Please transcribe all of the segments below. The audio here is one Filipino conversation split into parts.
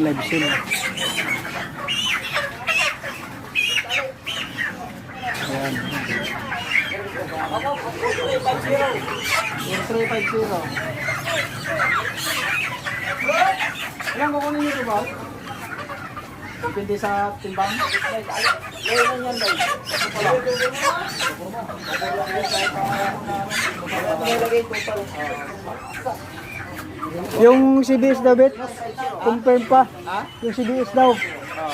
ng live seal. Ayan. 4350. Ilan kukunin nyo ito ba? Depende sa timbang. Ngayon yan, Day. Yung CBS daw, Bet, confirm pa. Yung CBS daw.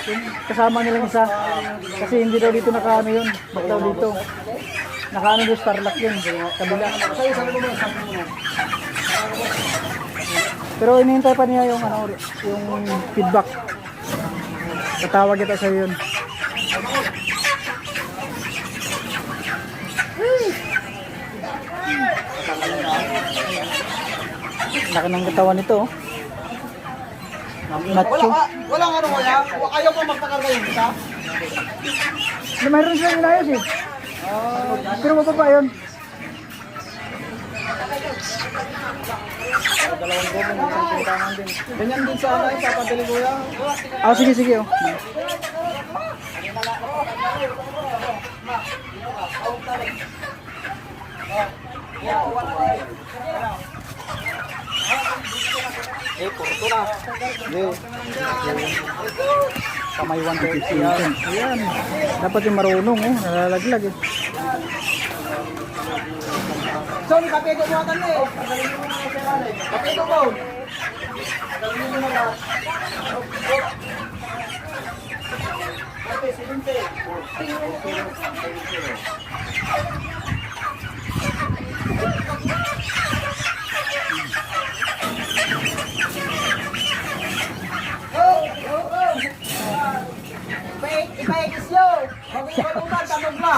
Yung kasama nilang isa. Kasi hindi daw dito nakaano yun. Ba't daw dito? Nakaano doon Starlock yun. Kabila. Pero inihintay pa niya yung ano, yung feedback. Tatawag kita sa yun. Laki ng katawan nito. Nacho. Walang ano kaya? Ayaw pa magtakarga yung isa? Mayroon silang inayos eh. Pero mababa yun. Dalawang gomong isang tintangan din. Ganyan din sa ano, ipapadali kuya. Ah, sige, sige. Oh. Porto na. Kamay 150. Ayan. Dapat yung marunong eh. Nalalaglag eh. So, may kapego mo atan na eh. Kapego mo. Ipaikis nyo! Huwag yung patutan, tamog na!